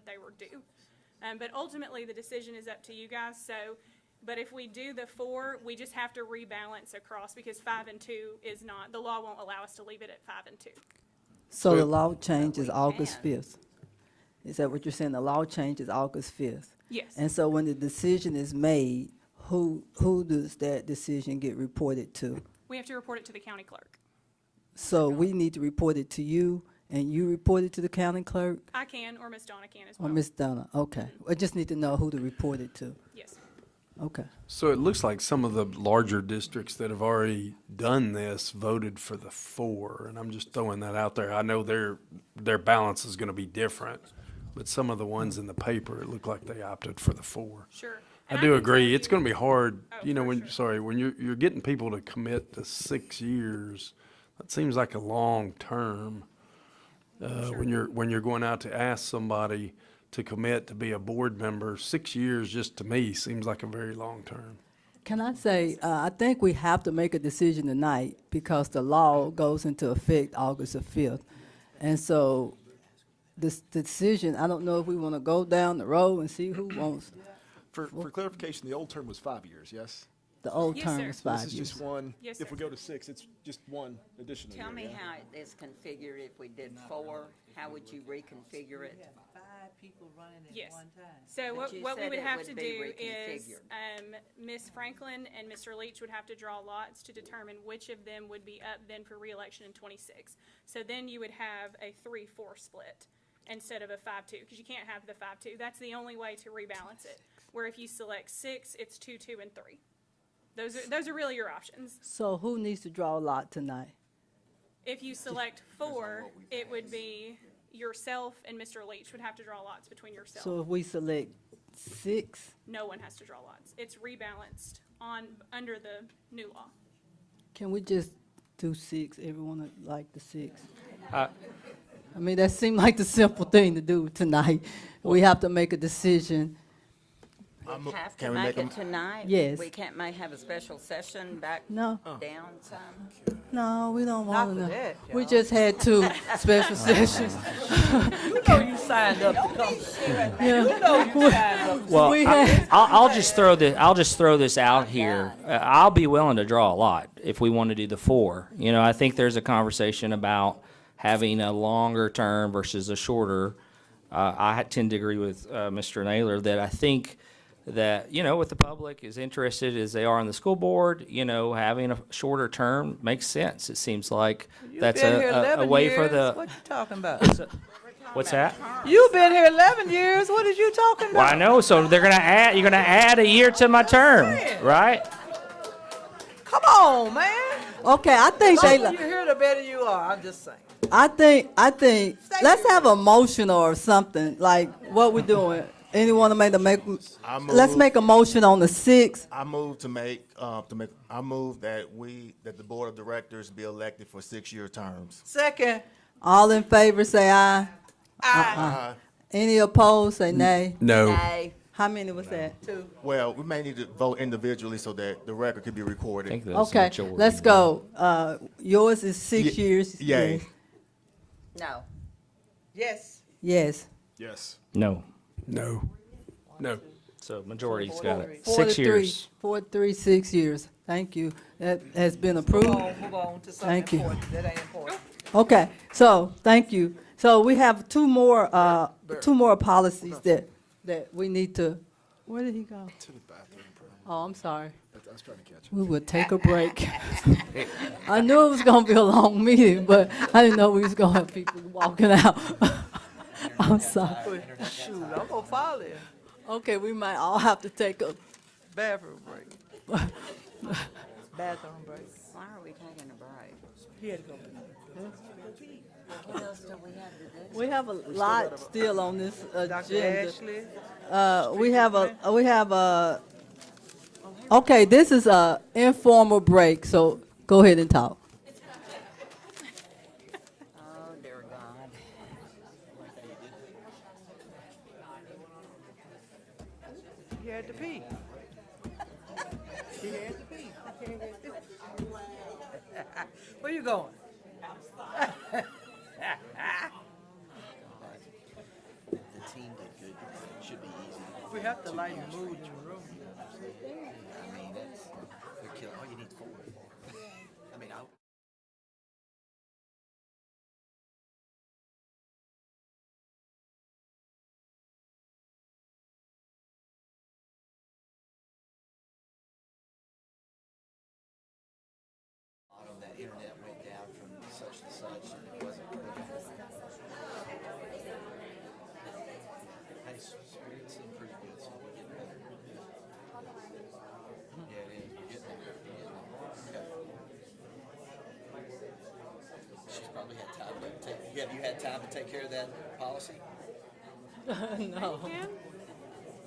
that they were due. But ultimately, the decision is up to you guys. So, but if we do the 4, we just have to rebalance across because 5 and 2 is not, the law won't allow us to leave it at 5 and 2. So the law changes August 5th. Is that what you're saying? The law changes August 5th. Yes. And so when the decision is made, who does that decision get reported to? We have to report it to the county clerk. So we need to report it to you, and you report it to the county clerk? I can, or Miss Donna can as Or well. Ms. Donna? Okay. I just need to know who to report it to. Yes. Okay. So it looks like some of the larger districts that have already done this voted for the 4, and I'm just throwing that out there. I know their balance is going to be different, but some of the ones in the paper, it looked like they opted for the 4. Sure. I And do can agree. tell It's you- going to be hard, Oh, you know, for when, sure. sorry, when you're getting people to commit to 6 years, that seems like a long term. When you're going out to ask somebody to commit to be a board member, 6 years just to me seems like a very long term. Can I say, I think we have to make a decision tonight because the law goes into effect August the 5th. And so this decision, I don't know if we want to go down the road and see who wants. For clarification, the old term was 5 years, yes? The old Yes, term sir. was So 5 this is years. just one, Yes, if we sir. go to 6, it's just one additional year, Tell me yeah? how it is configured if we did 4, how would you reconfigure it? 5 people running at Yes. one time. So But you what we said would it have would to be do is, reconfigured. Ms. Franklin and Mr. Leach would have to draw lots to determine which of them would be up then for reelection in 26. So then you would have a 3-4 split instead of a 5-2, because you can't have the 5-2. That's the only way to rebalance it. Where if you select 6, it's 2, 2, and 3. Those are really your options. So who needs to draw a lot tonight? If you select 4, it would be yourself and Mr. Leach would have to draw lots between yourself. So if we select 6, No one has to draw lots. It's rebalanced under the new law. can we just do 6? Everyone would like the 6. Uh, I mean, that seemed like the simple thing to do tonight. We have to make a decision. We have to can we make make it tonight? Yes. We can't have a special session back No, down some? no, we don't Not want for to. that, We y'all. just had 2 special sessions. You know you signed up to come. Yeah. You know you signed up. Well, We had- I'll just throw this out here. I'll be willing to draw a lot if we want to do the 4. You know, I think there's a conversation about having a longer term versus a shorter. I tend to agree with Mr. Naylor that I think that, you know, with the public as interested as they are in the school board, you know, having a shorter term makes sense. It seems like that's You've been here a 11 way years. for the. What you talking about? What's that? You've been here 11 years. What is you talking about? Well, I know. So you're gonna add a year to my term, right? Come on, man. Okay, I think The they. longer you're here, the better you are. I'm just saying. I think. Let's have a motion or something like what we're doing. Anyone to make let's make a motion on the 6th. I move I move that the board of directors be elected for 6-year terms. Second. All in favor, say aye. Aye. Any opposed, say nay. No. Nay. How many was that? Well, we may need to vote individually so that the record can be I recorded. think that's Okay, majority. let's go. Yours is 6 years. Yay. No. Yes. Yes. Yes. No. No. No. So majority's got it. 4 6 to 3. years. 4 to 3, 6 years. Thank you. That has been Move approved. on to something Thank you. important. That ain't important. Okay, so, thank you. So we have two more policies that we need to, where did he go? To the bathroom, probably. Oh, I'm sorry. I was trying to catch We would take a break. I knew it was gonna be a long meeting, but I didn't know we was gonna have people walking out. I'm sorry. Shoot, I'm gonna follow you. Okay, we might all have to take a, Bathroom break. Bathroom break. Why are we taking a break? He had to go. What else do we have to do? we have a lot still on this Dr. agenda. Ashley. We have a, okay, this is a informal break, so go ahead and talk. Oh, dear God. He had to pee. He had to pee. Where you going? The team did We have to lighten the mood in the room. I mean, they're killing, all you need is 4. I mean, on that internet went down from such and such, and it wasn't working. Hey, spirits seem pretty good, so we're getting better. Yeah, it is. We're getting there. We're getting there. Okay. She's probably had time to take. Have you had time to take care of that policy? No. Can?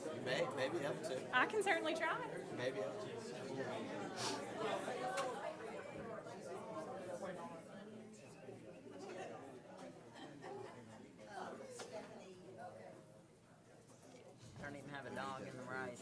You may, maybe up to. I can certainly try. Maybe up to. I don't even have a dog in the rice.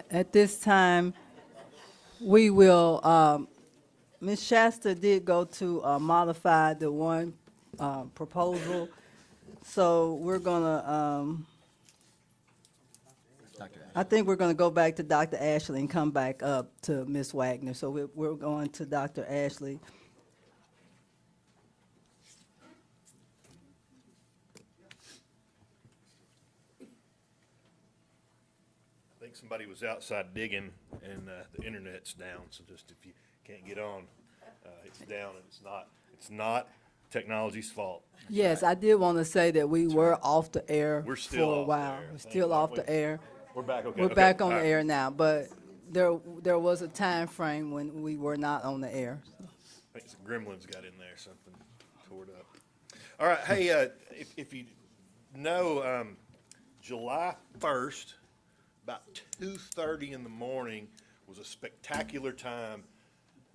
At this time, we will, Ms. Shasta did go to modify the one proposal So we're gonna, I think we're gonna go back to Dr. Ashley and come back up to Ms. Wagner. So we're going to Dr. Ashley. I think somebody was outside digging and the internet's down, so just if you can't get on, it's down and it's not technology's fault. Yes, I did want to say that we were off the air We're for still a off the while. air. We're Thank still you. off the air. We're back, okay. We're okay, back on all the right. air now, but there was a time frame when we were not on the air. I think some gremlins got in there, something tore it up. All right, hey, if you know, July 1st, about 2:30 in the morning was a spectacular time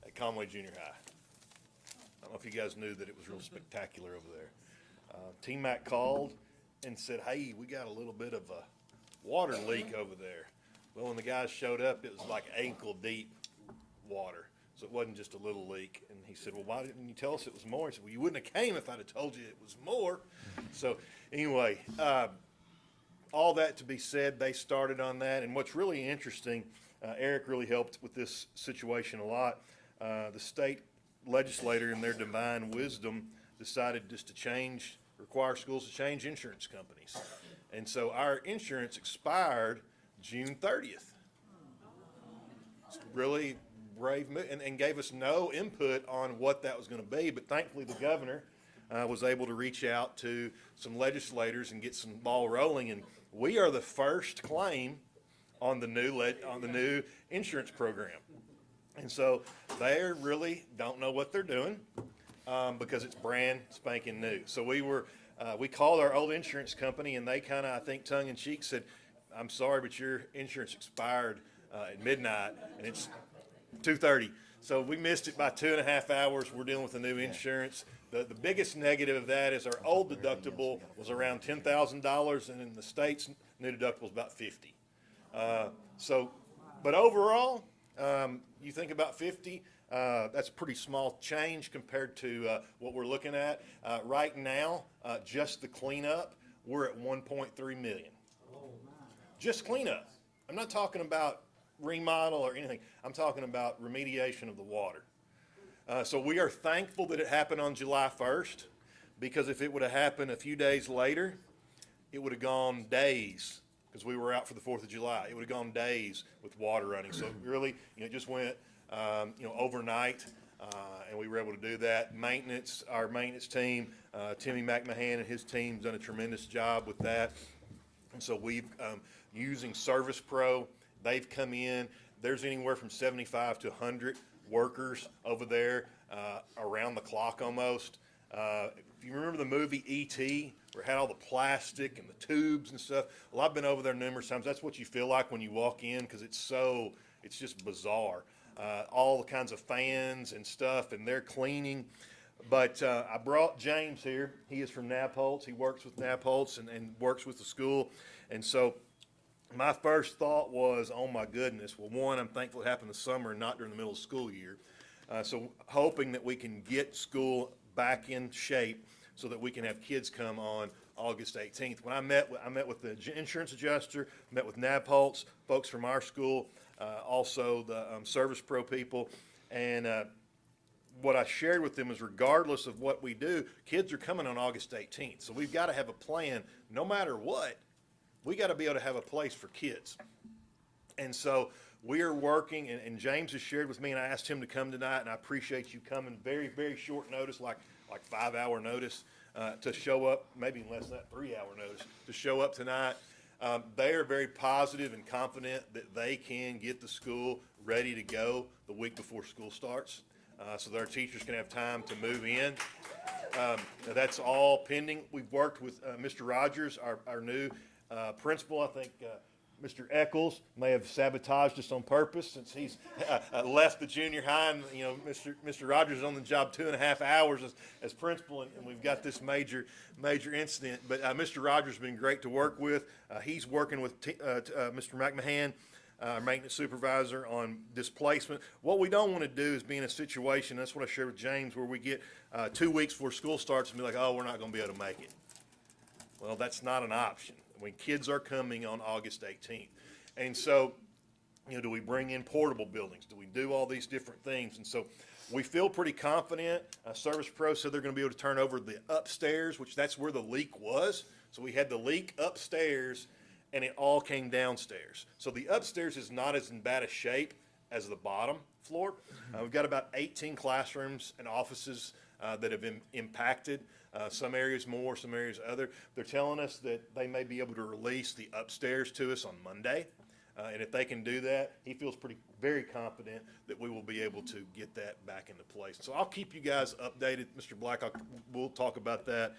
at Conway Junior High. I don't know if you guys knew that it was real spectacular over there. T-Mac called and said, hey, we got a little bit of a water leak over there. Well, when the guys showed up, it was like ankle-deep water. So it wasn't just a little leak. And he said, well, why didn't you tell us it was more? He said, well, you wouldn't have came if I'd have told you it was more. So anyway, all that to be said, they started on that. And what's really interesting, Eric really helped with this situation a lot. The state legislator in their divine wisdom decided just to require schools to change insurance companies. And so our insurance expired June 30th. It's really brave move, and gave us no input on what that was going to be. But thankfully, the governor was able to reach out to some legislators and get some ball rolling. And we are the first claim on the new insurance program. And so they really don't know what they're doing because it's brand spanking new. So we called our old insurance company, and they kind of, I think, tongue in cheek said, I'm sorry, but your insurance expired at midnight, and it's 2:30. So we missed it by 2.5 hours. We're dealing with the new insurance. The biggest negative of that is our old deductible was around $10,000, and in the state's new deductible is about $50,000. But overall, you think about 50, that's a pretty small change compared to what we're looking at. Right now, just the cleanup, we're at $1.3 million. Just cleanup. I'm not talking about remodel or anything. I'm talking about remediation of the water. So we are thankful that it happened on July 1st, because if it would have happened a few days later, it would have gone days, because we were out for the 4th of July. It would have gone days with water running. So really, it just went, overnight, and we were able to do that. Our maintenance team, Timmy McMahon and his team's done a tremendous job with that. And so we've, using Service Pro, they've come in. There's anywhere from 75 to 100 workers over there, around the clock almost. If you remember the movie E.T., where it had all the plastic and the tubes and stuff, well, I've been over there numerous times. That's what you feel like when you walk in, because it's just bizarre. All the kinds of fans and stuff, and they're cleaning. But I brought James here. He is from Napolz. He works with Napolz and works with the school. And so my first thought was, oh my goodness. Well, one, I'm thankful it happened this summer and not during the middle of the school year. So hoping that we can get school back in shape so that we can have kids come on August 18th. When I met with the insurance adjuster, met with Napolz, folks from our school, also the Service Pro people, and what I shared with them is, regardless of what we do, kids are coming on August 18th. So we've got to have a plan. No matter what, we got to be able to have a place for kids. And so we are working, and James has shared with me, and I asked him to come tonight, and I appreciate you coming very, very short notice, like 5-hour notice, to show up, maybe less than that, 3-hour notice, to show up tonight. They are very positive and confident that they can get the school ready to go the week before school starts, so that our teachers can have time to move in. That's all pending. We've worked with Mr. Rogers, our new principal. I think Mr. Eccles may have sabotaged us on purpose, since he's left the junior high, and Mr. Rogers is on the job 2.5 hours as principal, and we've got this major incident. But Mr. Rogers has been great to work with. He's working with Mr. McMahon, our maintenance supervisor, on displacement. What we don't want to do is be in a situation, that's what I shared with James, where we get 2 weeks before school starts and be like, oh, we're not going to be able to make it. Well, that's not an option. When kids are coming on August 18th. And so, do we bring in portable buildings? Do we do all these different things? And so we feel pretty confident. Service Pro said they're going to be able to turn over the upstairs, which that's where the leak was. So we had the leak upstairs and it all came downstairs. So the upstairs is not as in bad a shape as the bottom floor. We've got about 18 classrooms and offices that have been impacted. Some areas more, some areas other. They're telling us that they may be able to release the upstairs to us on Monday. And if they can do that, he feels very confident that we will be able to get that back into place. So I'll keep you guys updated. Mr. Black, we'll talk about that.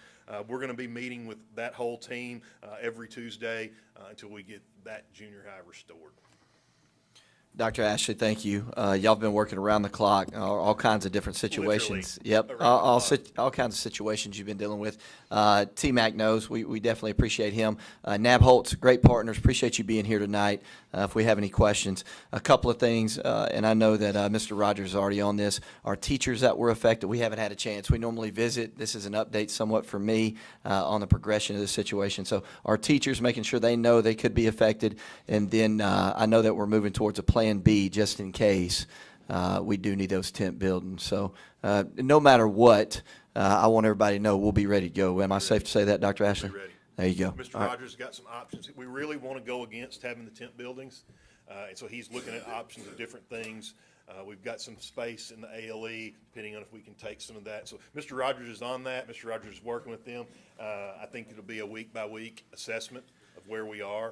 We're going to be meeting with that whole team every Tuesday until we get that junior high restored. Dr. Ashley, thank you. Y'all have been working around the clock, all kinds of different situations. Literally, Yep, around all kinds of situations you've been dealing with. T-Mac knows, we definitely appreciate him. Nabholz, great partners, appreciate you being here tonight. If we have any questions, a couple of things, and I know that Mr. Rogers is already on this. Our teachers that were affected, we haven't had a chance. We normally visit. This is an update somewhat for me on the progression of the situation. So our teachers, making sure they know they could be affected, and then I know that we're moving towards a plan B just in case we do need those tent buildings. So no matter what, I want everybody to know we'll be ready to go. Am I safe to say that, Dr. Ashley? Ready. There you go. Mr. All right. Rogers got some options. We really want to go against having the tent buildings, and so he's looking at options of different things. We've got some space in the ALE, depending on if we can take some of that. So Mr. Rogers is on that. Mr. Rogers is working with them. I think it'll be a week-by-week assessment of where we are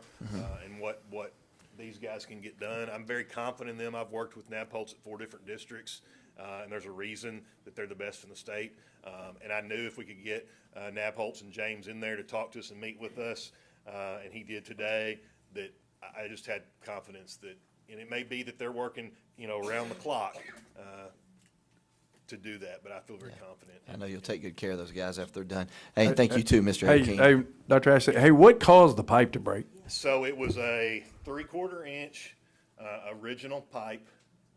and what these guys can get done. I'm very confident in them. I've worked with Nabholz at 4 different districts, and there's a reason that they're the best in the state. And I knew if we could get Nabholz and James in there to talk to us and meet with us, and he did today, that I just had confidence that, and it may be that they're working, around the clock to do that, but I feel very confident. I know you'll take good care of those guys after they're done. Hey, thank you too, Mr. King. Hey, Dr. Ashley, hey, what caused the pipe to break? So it was a 3/4 inch original pipe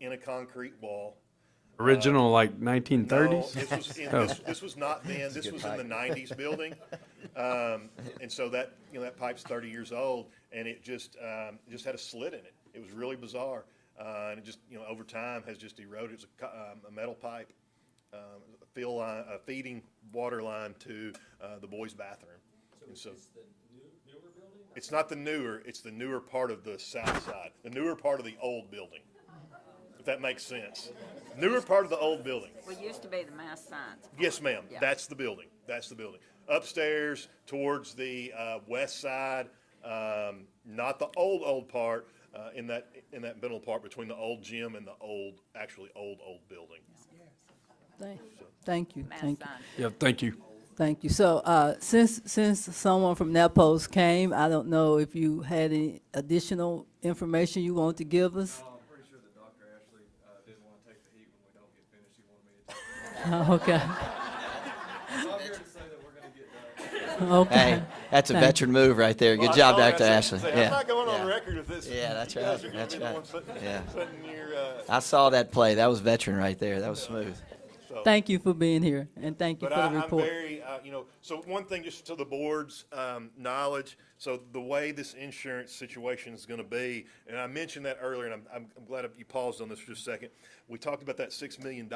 in a concrete wall. Original, like No, 1930s? this was not then. This was in the 90s building. And so that, that pipe's 30 years old, and it just had a slit in it. It was really bizarre. And it just, over time has just eroded. It was a metal pipe, a feeding water line to the boys' bathroom. And so it's the newer building? It's not the newer, it's the newer part of the south side, the newer part of the old building, if that makes sense. Newer part of the old building. What used to be the mass science. Yes, ma'am. Yeah. That's the building. That's the building. Upstairs towards the west side, not the old part, in that middle part between the old gym and the old building. Thank you, Mass thank you. science. Yeah, thank you. Thank you. So, since someone from Nabholz came, I don't know if you had any additional information you want to give us? I'm pretty sure that Dr. Ashley didn't want to take the heat when we don't get finished. He wanted me to take it. Okay, So I'm here to say that we're going to get done. okay. Hey, that's a Thank veteran move right there. Good Well, job, I told Dr. you, I Ashley. said, Yeah. I'm not going on Yeah. record with this. Yeah, that's You guys right. are gonna That's be the right. ones putting Yeah. your, I saw that play. That was veteran right there. That was smooth. so. Thank you for being here, and thank you But for the I'm report. very, so one thing just to the board's knowledge, so the way this insurance situation is going to be, and I mentioned that earlier, and I'm glad you paused on this for just a second. We talked about that $6 million.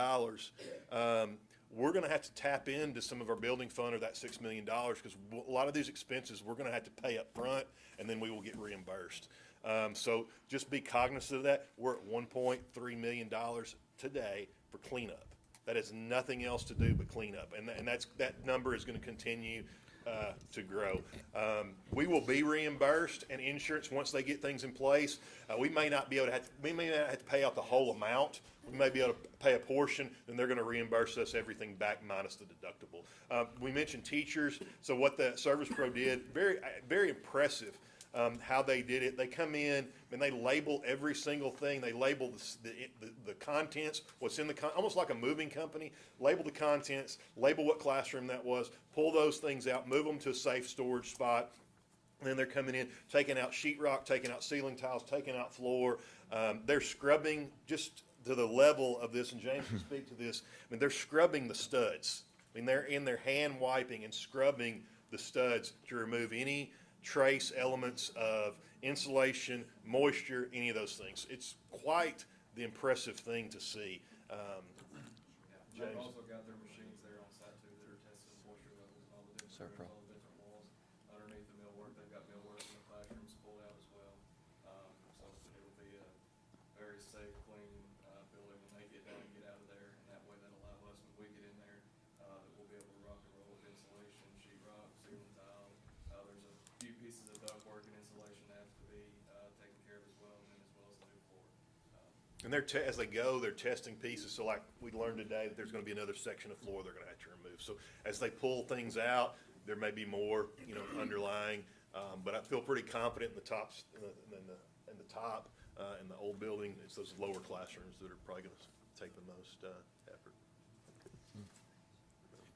We're going to have to tap into some of our building fund of that $6 million because a lot of these expenses we're going to have to pay up front, and then we will get reimbursed. So just be cognizant of that. We're at $1.3 million today for cleanup. That has nothing else to do but cleanup, and that number is going to continue to grow. We will be reimbursed, and insurance, once they get things in place, we may not have to pay out the whole amount. We may be able to pay a portion, then they're going to reimburse us everything back minus the deductible. We mentioned teachers, so what the Service Pro did, very, very impressive. How they did it. They come in and they label every single thing. They label the contents, what's in almost like a moving company. Label the contents, label what classroom that was, pull those things out, move them to a safe storage spot. And then they're coming in, taking out sheetrock, taking out ceiling tiles, taking out floor. They're scrubbing just to the level of this, and James can speak to this. I mean, they're scrubbing the studs. I mean, they're in there hand wiping and scrubbing the studs to remove any trace elements of insulation, moisture, any of those things. It's quite the impressive thing to see. They've James. also got their machines there on site too that are testing moisture levels and all the different, Pro. all the different walls. Underneath the millwork, they've got millwork in the classrooms pulled out as well. So it'll be a very safe, clean, building when they get done and get out of there. And that way that'll allow us, when we get in there, that we'll be able to rock and roll with insulation, sheet rock, ceiling tile. There's a few pieces of ductwork and insulation that have to be, taken care of as well, and then as well as the new floor. And they're, as they go, they're testing pieces. So like we learned today that there's gonna be another section of floor they're gonna have to remove. So as they pull things out, there may be more, underlying. But I feel pretty confident in the tops, in the top, in the old building. It's those lower classrooms that are probably gonna take the most, effort.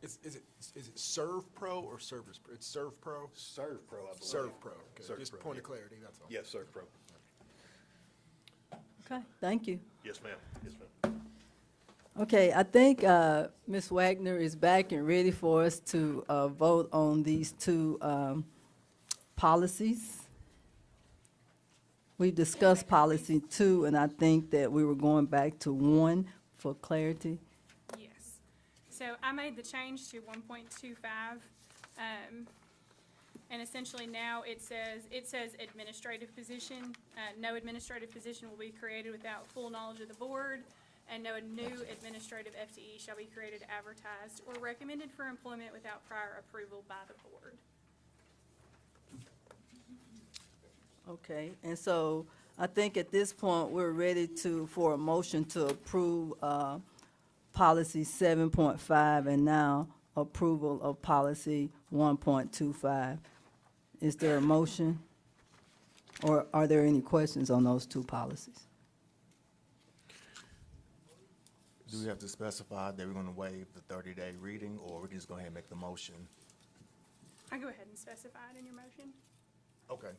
Is it Serve Pro or Service Pro? It's Serve Pro? Serve Pro, I believe. Serve Pro, okay, Serve just Pro, point of yeah. clarity, that's all. Yes, Serve Pro. Okay, thank you. Yes, ma'am. Yes, ma'am. Okay, I think Ms. Wagner is back and ready for us to vote on these two policies. We discussed policy 2, and I think that we were going back to 1 for clarity. Yes. So I made the change to 1.25. And essentially now it says administrative position. No administrative position will be created without full knowledge of the board, and no new administrative FTE shall be created, advertised, or recommended for employment without prior approval by the board. Okay, and so I think at this point, we're ready for a motion to approve policy 7.5 and now approval of policy 1.25. Is there a motion? Or are there any questions on those two policies? Do we have to specify that we're gonna waive the 30-day reading, or we can just go ahead and make the motion? I go ahead and specify it in your motion. Okay.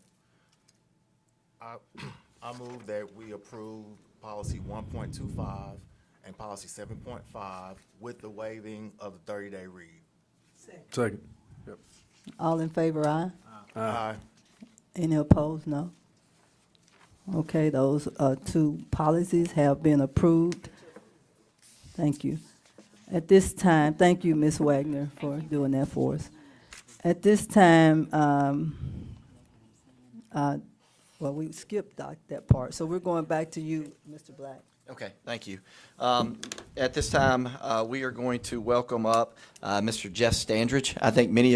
I move that we approve policy 1.25 and policy 7.5 with the waiving of the 30-day read. Second. Yep. All in favor, aye? Aye. Any opposed, no? Okay, those two policies have been approved. Thank you. At this time, thank you, Ms. Wagner, for doing that for us. At this time, well, we skipped that part, so we're going back to you, Mr. Black. Okay, thank you. At this time, we are going to welcome up Mr. Jeff Standridge. I think many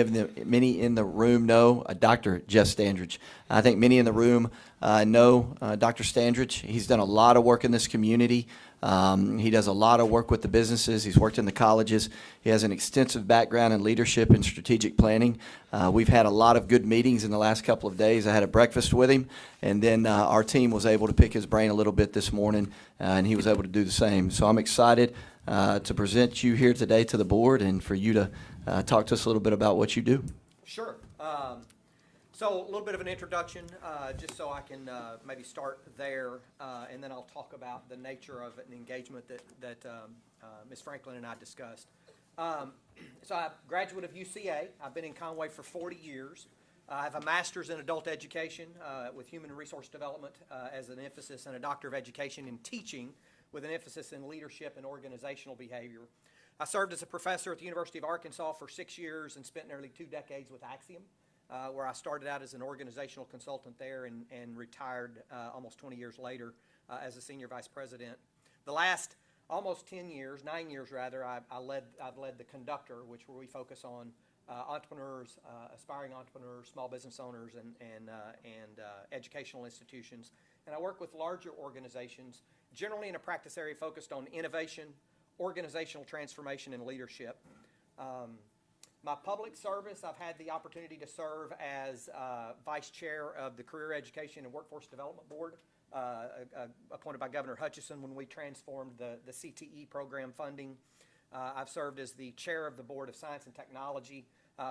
in the room know Dr. Jeff Standridge. I think many in the room know Dr. Standridge. He's done a lot of work in this community. He does a lot of work with the businesses. He's worked in the colleges. He has an extensive background in leadership and strategic planning. We've had a lot of good meetings in the last couple of days. I had a breakfast with him, and then our team was able to pick his brain a little bit this morning, and he was able to do the same. So I'm excited to present you here today to the board and for you to talk to us a little bit about what you do. Sure. So a little bit of an introduction, just so I can maybe start there, and then I'll talk about the nature of an engagement that Ms. Franklin and I discussed. So I'm a graduate of UCA. I've been in Conway for 40 years. I have a master's in adult education with human resource development as an emphasis, and a doctor of education in teaching with an emphasis in leadership and organizational behavior. I served as a professor at the University of Arkansas for 6 years and spent nearly 2 decades with Axiom, where I started out as an organizational consultant there and retired almost 20 years later as a senior vice president. The last almost 10 years, 9 years rather, I've led the Conductor, where we focus on entrepreneurs, aspiring entrepreneurs, small business owners, and educational institutions. And I work with larger organizations, generally in a practice area focused on innovation, organizational transformation, and leadership. My public service, I've had the opportunity to serve as vice chair of the Career Education and Workforce Development Board, appointed by Governor Hutchison when we transformed the CTE program funding. I've served as the chair of the Board of Science and Technology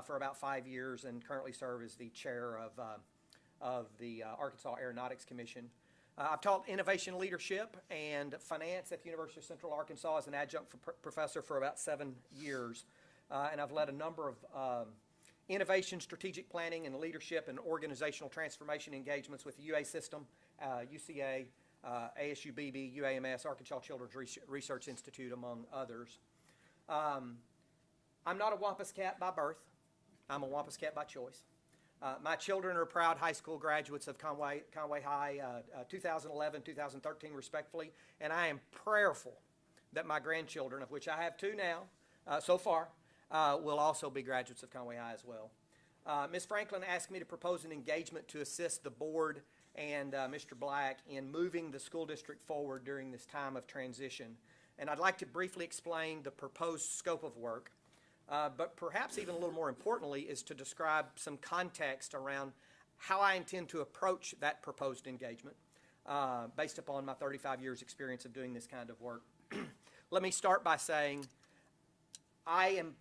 for about 5 years, and currently serve as the chair of the Arkansas Aeronautics Commission. I've taught innovation leadership and finance at the University of Central Arkansas as an adjunct professor for about 7 years. And I've led a number of innovation, strategic planning, and leadership and organizational transformation engagements with the UA system, UCA, ASUBB, UAMS, Arkansas Children's Research Institute, among others. I'm not a Wampus Cat by birth. I'm a Wampus Cat by choice. My children are proud high school graduates of Conway High, 2011, 2013 respectively, and I am prayerful that my grandchildren, of which I have 2 now, so far, will also be graduates of Conway High as well. Ms. Franklin asked me to propose an engagement to assist the board and Mr. Black in moving the school district forward during this time of transition. And I'd like to briefly explain the proposed scope of work, but perhaps even a little more importantly is to describe some context around how I intend to approach that proposed engagement based upon my 35 years experience of doing this kind of work. Let me start by saying I am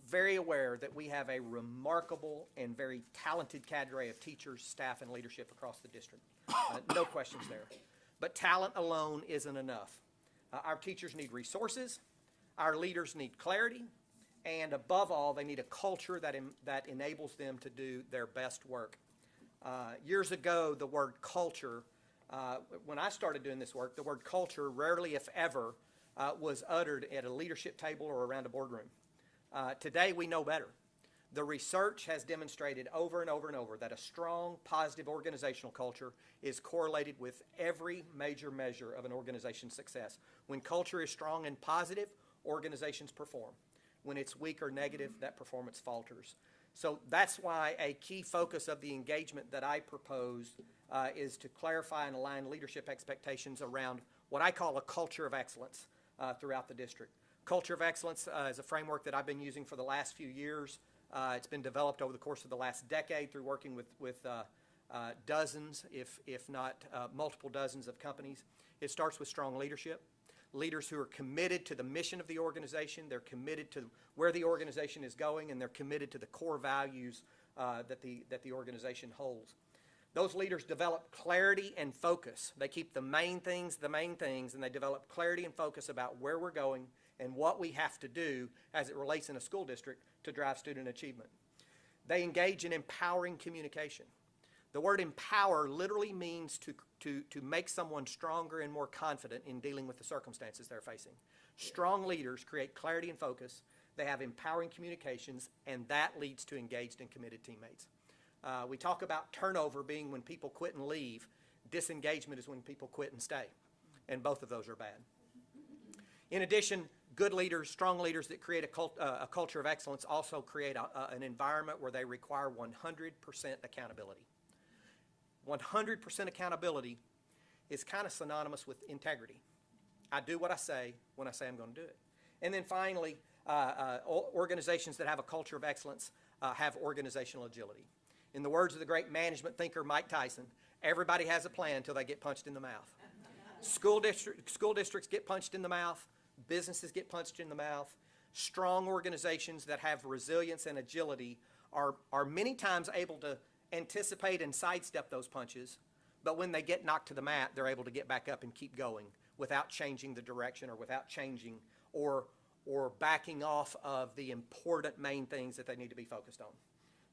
very aware that we have a remarkable and very talented cadre of teachers, staff, and leadership across the district. No questions there. But talent alone isn't enough. Our teachers need resources, our leaders need clarity, and above all, they need a culture that enables them to do their best work. Years ago, the word culture, when I started doing this work, the word culture rarely, if ever, was uttered at a leadership table or around a boardroom. Today, we know better. The research has demonstrated over and over and over that a strong, positive organizational culture is correlated with every major measure of an organization's success. When culture is strong and positive, organizations perform. When it's weak or negative, that performance falters. So that's why a key focus of the engagement that I propose is to clarify and align leadership expectations around what I call a culture of excellence throughout the district. Culture of excellence is a framework that I've been using for the last few years. It's been developed over the course of the last decade through working with dozens, if not multiple dozens of companies. It starts with strong leadership. Leaders who are committed to the mission of the organization, they're committed to where the organization is going, and they're committed to the core values that the organization holds. Those leaders develop clarity and focus. They keep the main things, and they develop clarity and focus about where we're going and what we have to do as it relates in a school district to drive student achievement. They engage in empowering communication. The word empower literally means to make someone stronger and more confident in dealing with the circumstances they're facing. Strong leaders create clarity and focus. They have empowering communications, and that leads to engaged and committed teammates. We talk about turnover being when people quit and leave. Disengagement is when people quit and stay, and both of those are bad. In addition, good leaders, strong leaders that create a culture of excellence also create an environment where they require 100% accountability. 100% accountability is kind of synonymous with integrity. I do what I say when I say I'm going to do it. And then finally, organizations that have a culture of excellence have organizational agility. In the words of the great management thinker Mike Tyson, everybody has a plan until they get punched in the mouth. School districts get punched in the mouth. Businesses get punched in the mouth. Strong organizations that have resilience and agility are many times able to anticipate and sidestep those punches, but when they get knocked to the mat, they're able to get back up and keep going without changing the direction or without changing or backing off of the important main things that they need to be focused on.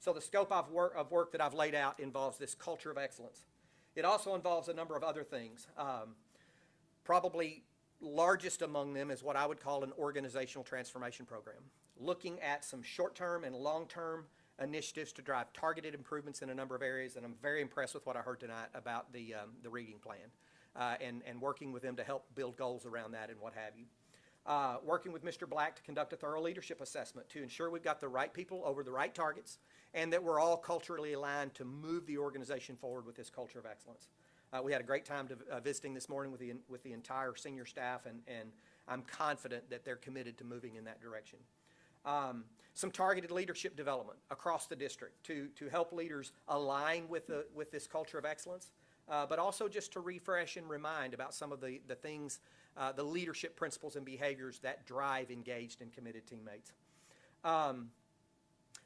So the scope of work that I've laid out involves this culture of excellence. It also involves a number of other things. Probably largest among them is what I would call an organizational transformation program, looking at some short-term and long-term initiatives to drive targeted improvements in a number of areas, and I'm very impressed with what I heard tonight about the reading plan and working with them to help build goals around that and what have you. Working with Mr. Black to conduct a thorough leadership assessment to ensure we've got the right people over the right targets and that we're all culturally aligned to move the organization forward with this culture of excellence. We had a great time visiting this morning with the entire senior staff, and I'm confident that they're committed to moving in that direction. Some targeted leadership development across the district to help leaders align with this culture of excellence, but also just to refresh and remind about some of the things, the leadership principles and behaviors that drive engaged and committed teammates.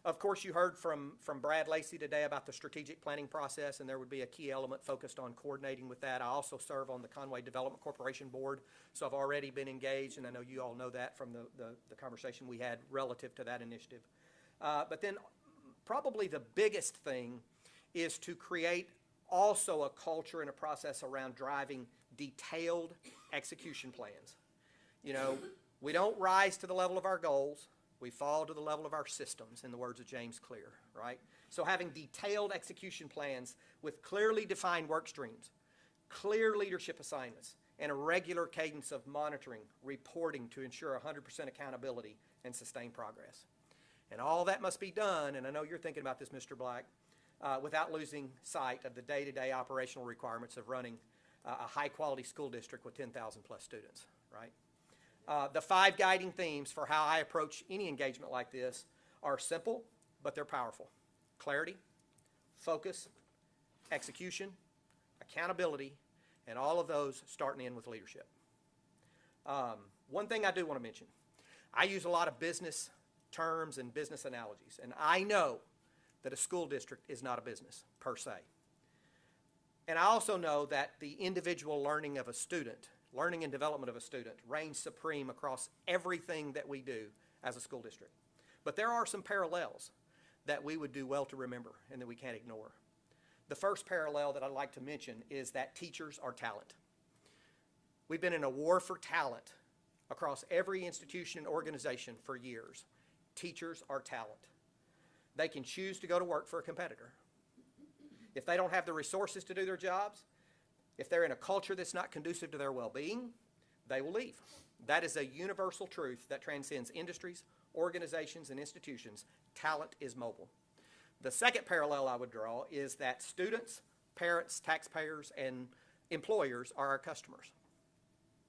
Of course, you heard from Brad Lacey today about the strategic planning process, and there would be a key element focused on coordinating with that. I also serve on the Conway Development Corporation Board, so I've already been engaged, and I know you all know that from the conversation we had relative to that initiative. But then probably the biggest thing is to create also a culture and a process around driving detailed execution plans. You know, we don't rise to the level of our goals, we fall to the level of our systems, in the words of James Clear, right? So having detailed execution plans with clearly defined work streams, clear leadership assignments, and a regular cadence of monitoring, reporting to ensure 100% accountability and sustained progress. And all that must be done, and I know you're thinking about this, Mr. Black, without losing sight of the day-to-day operational requirements of running a high-quality school district with 10,000 plus students, right? The 5 guiding themes for how I approach any engagement like this are simple, but they're powerful. Clarity, focus, execution, accountability, and all of those starting in with leadership. One thing I do want to mention, I use a lot of business terms and business analogies, and I know that a school district is not a business per se. And I also know that the individual learning of a student, learning and development of a student, reigns supreme across everything that we do as a school district. But there are some parallels that we would do well to remember and that we can't ignore. The first parallel that I'd like to mention is that teachers are talent. We've been in a war for talent across every institution and organization for years. Teachers are talent. They can choose to go to work for a competitor. If they don't have the resources to do their jobs, if they're in a culture that's not conducive to their well-being, they will leave. That is a universal truth that transcends industries, organizations, and institutions. Talent is mobile. The second parallel I would draw is that students, parents, taxpayers, and employers are our customers.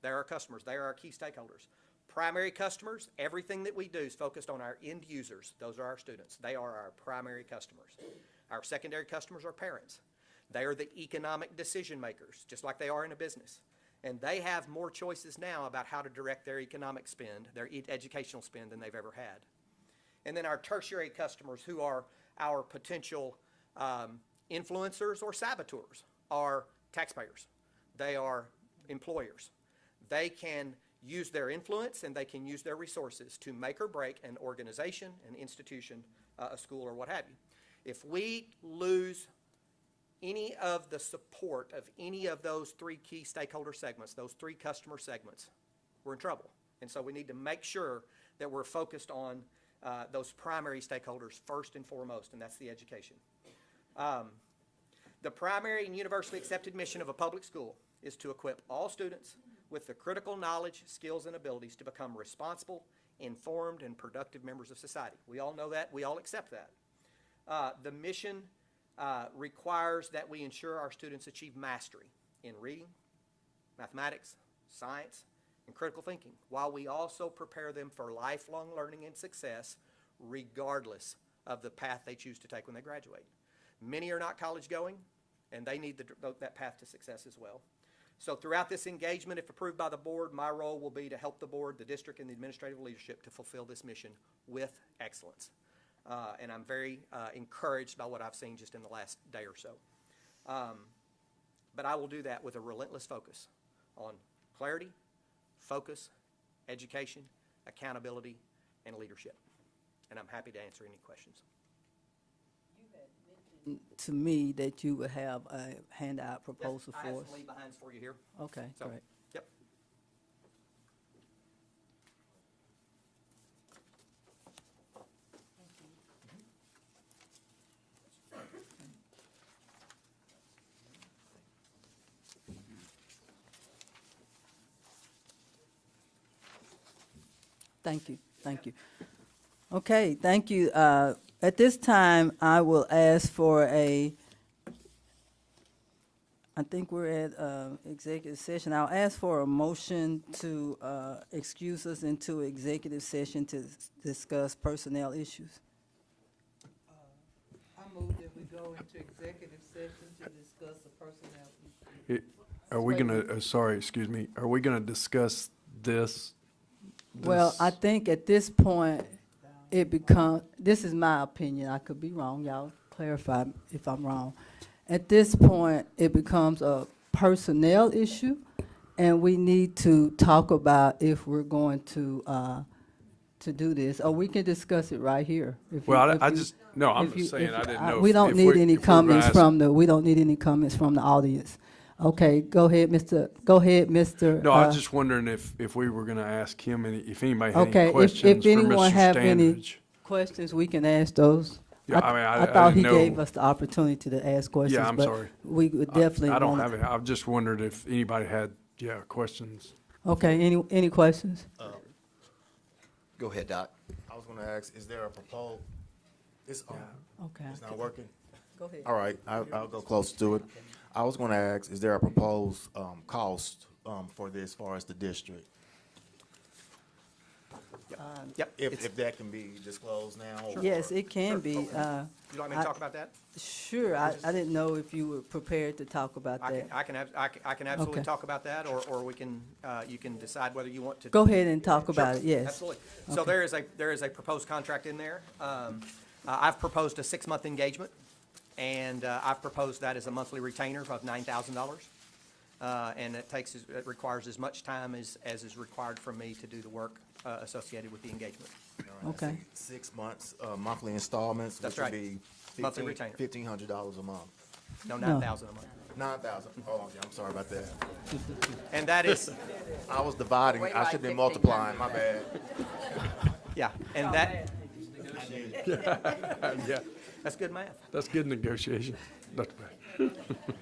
They're our customers. They are our key stakeholders. Primary customers, everything that we do is focused on our end users. Those are our students. They are our primary customers. Our secondary customers are parents. They are the economic decision makers, just like they are in a business. And they have more choices now about how to direct their economic spend, their educational spend, than they've ever had. And then our tertiary customers, who are our potential influencers or saboteurs, are taxpayers. They are employers. They can use their influence and they can use their resources to make or break an organization, an institution, a school, or what have you. If we lose any of the support of any of those 3 key stakeholder segments, those 3 customer segments, we're in trouble. And so we need to make sure that we're focused on those primary stakeholders first and foremost, and that's the education. The primary and universally accepted mission of a public school is to equip all students with the critical knowledge, skills, and abilities to become responsible, informed, and productive members of society. We all know that. We all accept that. The mission requires that we ensure our students achieve mastery in reading, mathematics, science, and critical thinking, while we also prepare them for lifelong learning and success regardless of the path they choose to take when they graduate. Many are not college going, and they need that path to success as well. So throughout this engagement, if approved by the board, my role will be to help the board, the district, and the administrative leadership to fulfill this mission with excellence. And I'm very encouraged by what I've seen just in the last day or so. But I will do that with a relentless focus on clarity, focus, education, accountability, and leadership. And I'm happy to answer any questions. To me, that you would have a handout proposal I for have us. some leave behinds for you here. Okay, So, great. Yep. Thank you, thank you. Okay, thank you. At this time, I will ask for I think we're at executive session. I'll ask for a motion to excuse us into executive session to discuss personnel issues. I move that we go into executive session to discuss the personnel issue. Are we gonna, sorry, excuse me, are we gonna discuss this? Well, I think at this point, this is my opinion, I could be wrong, y'all clarify if I'm wrong. At this point, it becomes a personnel issue, and we need to talk about if we're going to to do this, or we can discuss it right here. if Well, you- if I you- just, no, I'm if you- just saying, if- I didn't know. We if- don't if need we- any if we were comments ask- from the, we don't need any comments from the audience. Okay, go ahead, Mr. No, I was just wondering if we were gonna ask him if anybody had Okay, any if questions for anyone Mr. have any Standridge. questions, we can ask those. Yeah, I mean, I thought he didn't know- gave us the opportunity to ask questions, Yeah, I'm but sorry. we would definitely I don't wanna- have it. I've just wondered if anybody had, questions. Okay, any questions? Go ahead, Doc. I was gonna ask, is there a proposal? Okay. It's not working? Go ahead. All right, I'll go close to it. I was gonna ask, is there a proposed, cost, for this as far as the district? Yep. If that can be disclosed now? or- Yes, it can be. Would you like me to talk about that? Sure, I didn't know if you were prepared to talk about that. I can absolutely Okay. talk about that, or we can, you can decide whether you want to. Go ahead and talk Sure, about it, yes. Absolutely. So there is a proposed contract in there. I've proposed a 6-month engagement, and I've proposed that as a monthly retainer of $9,000. And it requires as much time as is required from me to do the work associated with the engagement. Okay. 6 months, monthly installments, That's which would right. be Monthly retainer. $1,500 a month. No, No. 9,000 a month. 9,000. Oh, okay, I'm sorry about that. And that is, I was dividing, Wait, I like should have been 1,500. multiplying, my bad. yeah, and that, Yeah, that's good math. that's good negotiation. Dr. Petty.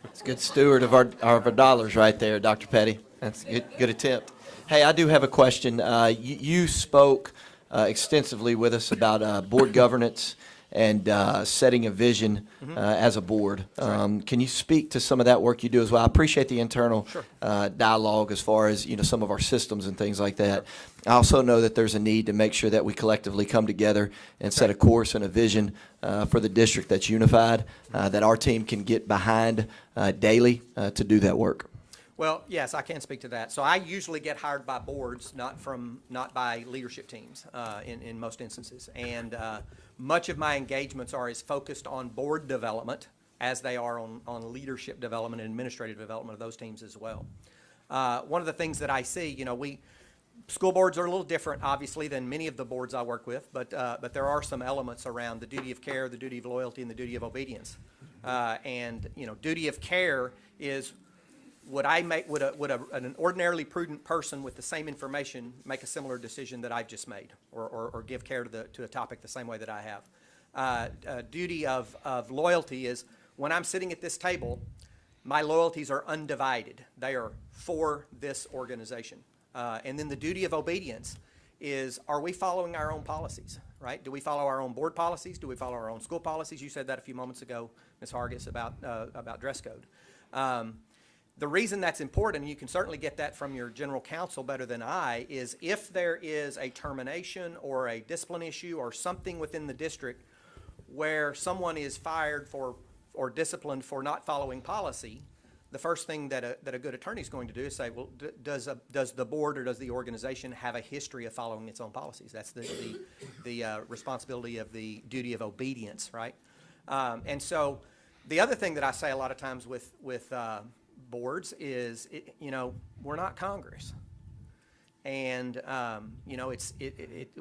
It's a good steward of our dollars right there, Dr. Petty. That's a good attempt. Hey, I do have a question. You spoke extensively with us about board governance and setting a vision as a board. Can you speak to some of that work you do as well? I appreciate the internal dialogue as far as, some of our systems and things like that. I also know that there's a need to make sure that we collectively come together and set a course and a vision for the district that's unified, that our team can get behind daily to do that work. Well, yes, I can speak to that. So I usually get hired by boards, not by leadership teams, in most instances. And much of my engagements are as focused on board development as they are on leadership development and administrative development of those teams as well. One of the things that I see, school boards are a little different, obviously, than many of the boards I work with, but there are some elements around the duty of care, the duty of loyalty, and the duty of obedience. Duty of care is, would an ordinarily prudent person with the same information make a similar decision that I've just made, or give care to a topic the same way that I have? Duty of loyalty is, when I'm sitting at this table, my loyalties are undivided. They are for this organization. And then the duty of obedience is, are we following our own policies, right? Do we follow our own board policies? Do we follow our own school policies? You said that a few moments ago, Ms. Hargis, about dress code. The reason that's important, and you can certainly get that from your general counsel better than I, is if there is a termination or a discipline issue or something within the district where someone is fired or disciplined for not following policy, the first thing that a good attorney is going to do is say, well, does the board or does the organization have a history of following its own policies? That's the responsibility of the duty of obedience, right? And so the other thing that I say a lot of times with boards is, we're not Congress. And,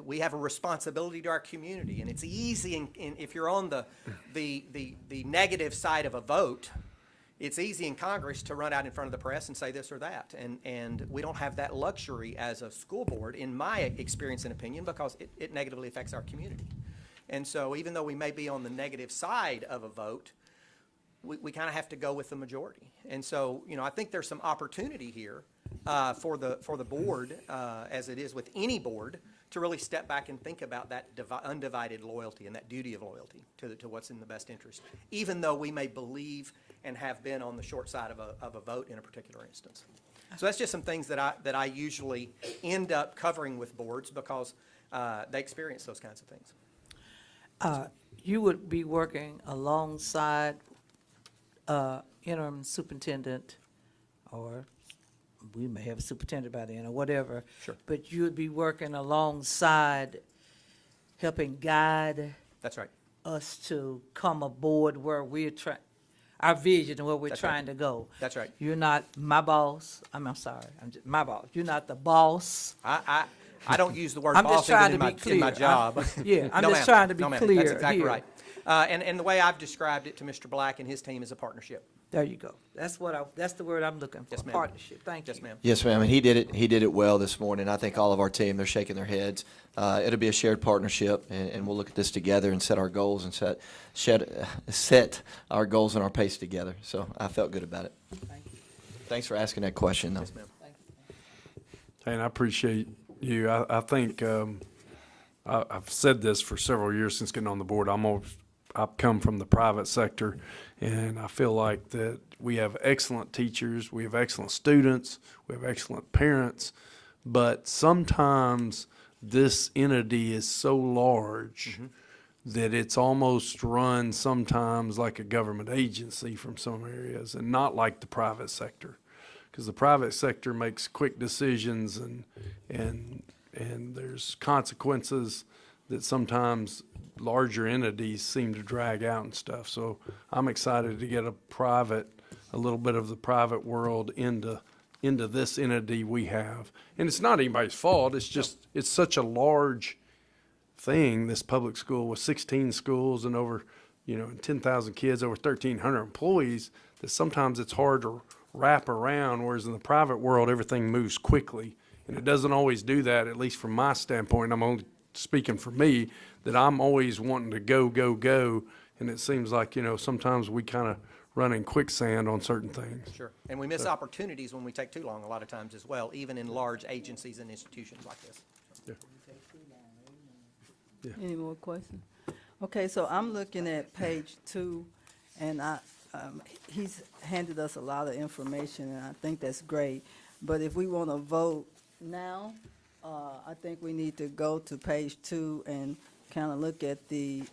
we have a responsibility to our community. And it's easy, if you're on the negative side of a vote, it's easy in Congress to run out in front of the press and say this or that. And we don't have that luxury as a school board, in my experience and opinion, because it negatively affects our community. And so even though we may be on the negative side of a vote, we kind of have to go with the majority. And so, I think there's some opportunity here for the board, as it is with any board, to really step back and think about that undivided loyalty and that duty of loyalty to what's in the best interest, even though we may believe and have been on the short side of a vote in a particular instance. So that's just some things that I usually end up covering with boards because they experience those kinds of things. You would be working alongside interim superintendent, or we may have a superintendent by then, or whatever. Sure. But you would be working alongside, helping guide That's right. us to come aboard where we're trying, our vision and where we're That's right. trying to go. That's right. You're not my boss. I'm sorry. I'm just my boss. You're not the boss. I I don't use the word I'm just boss trying even to in be my clear. job. Yeah, I'm No, just ma'am. trying to be No, ma'am. clear That's exactly here. right. And the way I've described it to Mr. Black and his team is a partnership. There you go. That's the word I'm looking for. Yes, ma'am. Partnership. Thank you. Yes, ma'am. Yes, ma'am, and he did it well this morning. I think all of our team, they're shaking their heads. It'll be a shared partnership, and we'll look at this together and set our goals and set our goals and our pace together. So I felt good about it. Thanks for asking that question, though. Yes, ma'am. And I appreciate you. I think, I've said this for several years since getting on the board. I've come from the private sector, and I feel like that we have excellent teachers, we have excellent students, we have excellent parents, but sometimes this entity is so large that it's almost run sometimes like a government agency from some areas, and not like the private sector. Because the private sector makes quick decisions, and there's consequences that sometimes larger entities seem to drag out and stuff. So I'm excited to get a little bit of the private world into this entity we have. And it's not anybody's fault. It's just, it's such a large thing, this public school with 16 schools and over, 10,000 kids, over 1,300 employees, that sometimes it's hard to wrap around, whereas in the private world, everything moves quickly. And it doesn't always do that, at least from my standpoint. I'm only speaking for me, that I'm always wanting to go, go, go. And it seems like, sometimes we kind of run in quicksand on certain things. Sure. And we miss opportunities when we take too long a lot of times as well, even in large agencies and institutions like this. Any more questions? Okay, so I'm looking at page 2, and he's handed us a lot of information, and I think that's great. But if we want to vote now, I think we need to go to page 2 and kind of look at the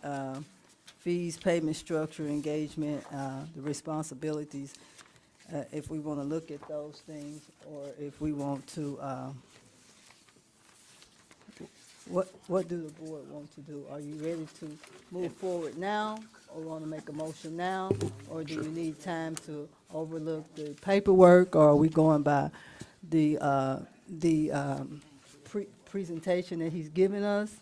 fees, payment structure, engagement, the responsibilities, if we want to look at those things, or if we want to, what do the board want to do? Are you ready to move forward now, or want to make a motion now? Or do you need time to overlook the paperwork, or are we going by the presentation that he's given us?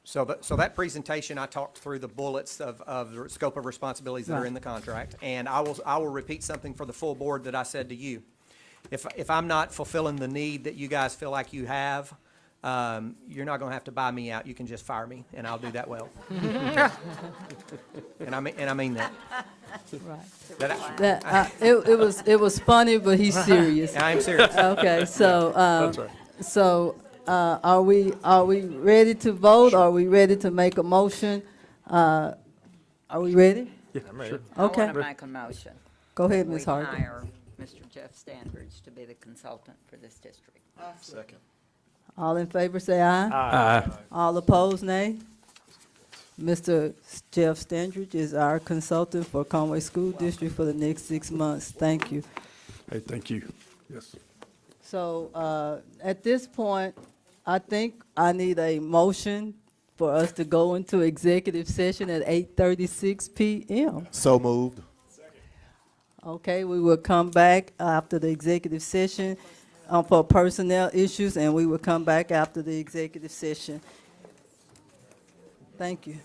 So that presentation, I talked through the bullets of the scope of responsibilities that are in the contract. And I will repeat something for the full board that I said to you. If I'm not fulfilling the need that you guys feel like you have, you're not going to have to buy me out. You can just fire me, and I'll do that well. And I mean that. Right. It was funny, but he's serious. I am serious. Okay, so, That's right. are we ready to vote? Are we ready to make a motion? Are we ready? Yeah, sure. Okay. I want to make a motion. Go ahead, We Ms. Harden. hire Mr. Jeff Standridge to be the consultant for this district. Second. All in favor, say aye. Aye. All opposed, nay. Mr. Jeff Standridge is our consultant for Conway School District for the next 6 months. Thank you. Hey, thank you. Yes. So, at this point, I think I need a motion for us to go into executive session at 8:36 p.m. So moved. Okay, we will come back after the executive session for personnel issues, and we will come back after the executive session. Thank you.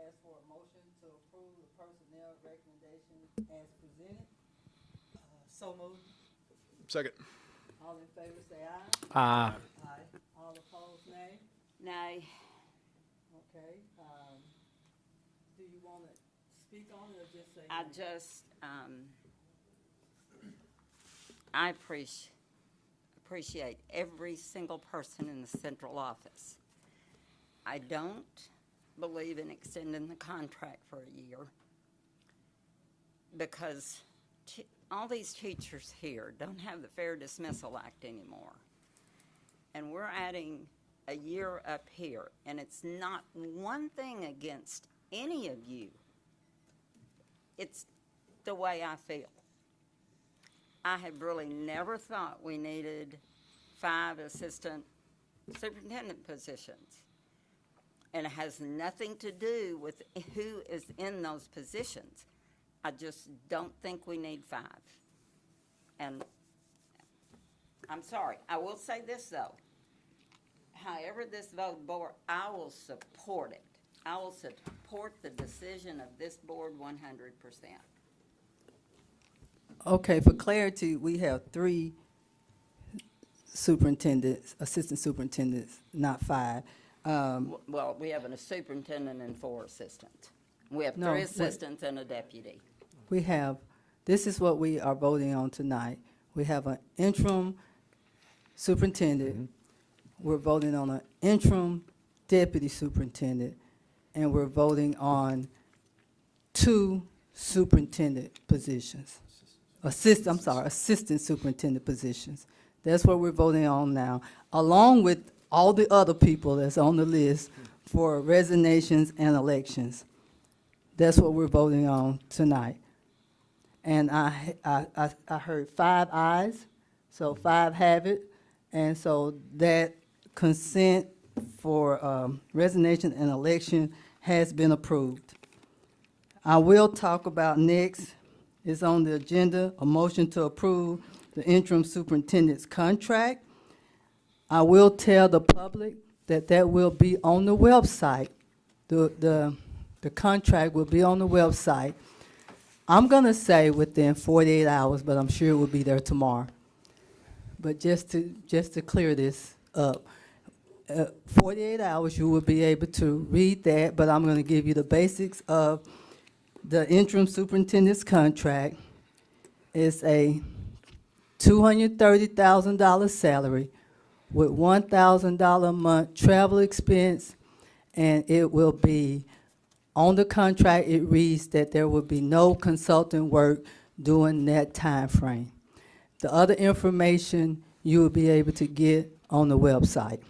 ask for a motion to approve the personnel recommendations as presented. So moved. Second. All in favor, say aye. Aye. Aye. All opposed, nay. Nay. Okay, do you want to speak on it or just say? I nay? just, I appreciate every single person in the central office. I don't believe in extending the contract for a year because all these teachers here don't have the Fair Dismissal Act anymore. And we're adding a year up here, and it's not one thing against any of you. It's the way I feel. I have really never thought we needed 5 assistant superintendent positions. And it has nothing to do with who is in those positions. I just don't think we need 5. And I'm sorry, I will say this though. However this vote board, I will support it. I will support the decision of this board 100%. Okay, for clarity, we have 3 superintendents, assistant superintendents, not 5. Well, we have a superintendent and 4 assistants. We have No, 3 wait. assistants and a deputy. We have, this is what we are voting on tonight. We have an interim superintendent. We're voting on an interim deputy superintendent, and we're voting on 2 superintendent positions. Assistant superintendent positions. That's what we're voting on now, along with all the other people that's on the list for resignations and elections. That's what we're voting on tonight. And I heard 5 ayes, so 5 have it. And so that consent for resignation and election has been approved. I will talk about next, is on the agenda, a motion to approve the interim superintendent's contract. I will tell the public that that will be on the website. The contract will be on the website. I'm gonna say within 48 hours, but I'm sure it will be there tomorrow. But just to clear this up, 48 hours, you will be able to read that, but I'm gonna give you the basics of the interim superintendent's contract. It's a $230,000 salary with $1,000 a month travel expense, and it will be, on the contract, it reads that there will be no consulting work during that time frame. The other information you will be able to get on the website.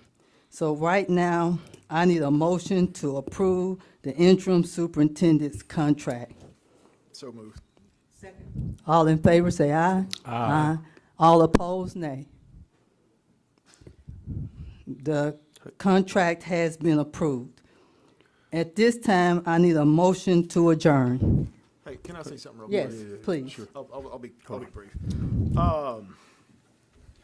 So right now, I need a motion to approve the interim superintendent's contract. So moved. All in favor, say aye. Aye. All opposed, nay. The contract has been approved. At this time, I need a motion to adjourn. Hey, can I say something real Yes, quick? please. Sure. I'll be brief.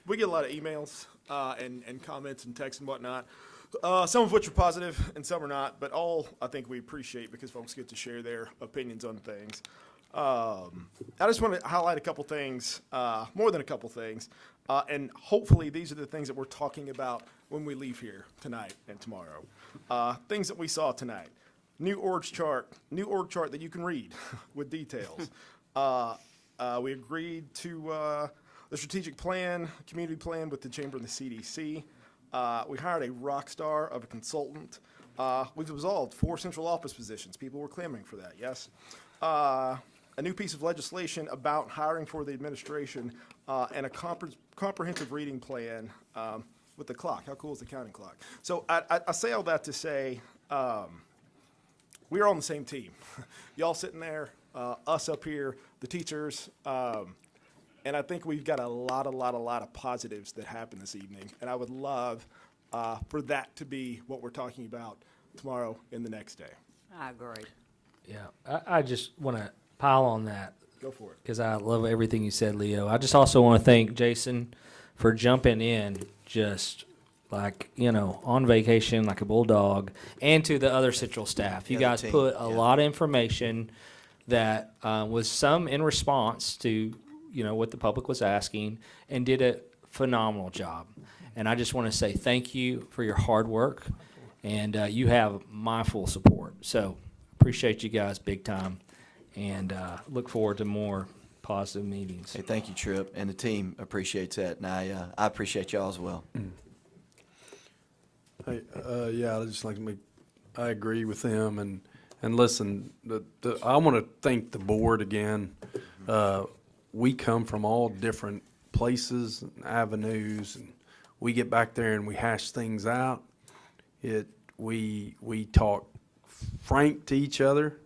We get a lot of emails and comments and texts and whatnot, some of which are positive and some are not, but all I think we appreciate because folks get to share their opinions on things. I just want to highlight a couple things, more than a couple things, and hopefully these are the things that we're talking about when we leave here tonight and tomorrow. Things that we saw tonight. New org chart that you can read with details. We agreed to the strategic plan, community plan with the Chamber and the CDC. We hired a rock star of a consultant. We've resolved 4 central office positions. People were clamoring for that, yes. A new piece of legislation about hiring for the administration and a comprehensive reading plan with the clock. How cool is the counting clock? So I say all that to say we are on the same team. Y'all sitting there, us up here, the teachers, and I think we've got a lot of positives that happen this evening. And I would love for that to be what we're talking about tomorrow and the next day. I agree. Yeah, I just want to pile on that. Go for it. Because I love everything you said, Leo. I just also want to thank Jason for jumping in just like, you know, on vacation like a bulldog, and to the other Central staff. You The other guys team, put a yeah. lot of information that was some in response to, you know, what the public was asking, and did a phenomenal job. And I just want to say thank you for your hard work, and you have my full support. So appreciate you guys big time, and look forward to more positive meetings. Hey, thank you, Tripp, and the team appreciates that, and I appreciate y'all as well. Hey, yeah, I just like to make, I agree with them, and listen, I want to thank the board again. We come from all different places and avenues, and we get back there and we hash things out. We talk frank to each other,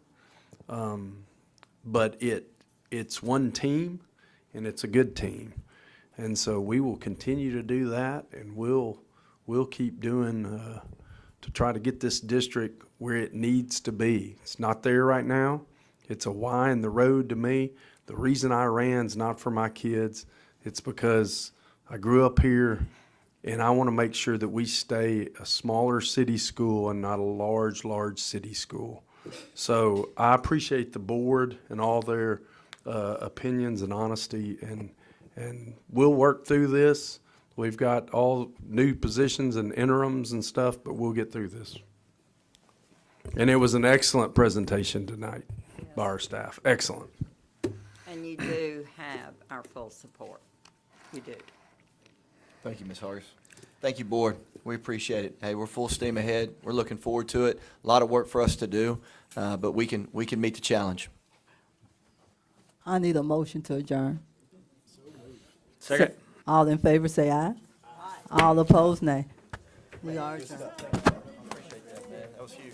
but it's one team, and it's a good team. And so we will continue to do that, and we'll keep doing to try to get this district where it needs to be. It's not there right now. It's a Y in the road to me. The reason I ran's not for my kids. It's because I grew up here, and I want to make sure that we stay a smaller city school and not a large city school. So I appreciate the board and all their opinions and honesty, and we'll work through this. We've got all new positions and interims and stuff, but we'll get through this. And it was an excellent presentation tonight by our staff. Excellent. And you do have our full support. You do. Thank you, Ms. Hargis. Thank you, board. We appreciate it. Hey, we're full steam ahead. We're looking forward to it. A lot of work for us to do, but we can meet the challenge. I need a motion to adjourn. Second. All in favor, say aye. All opposed, nay. We are adjourned. That was huge.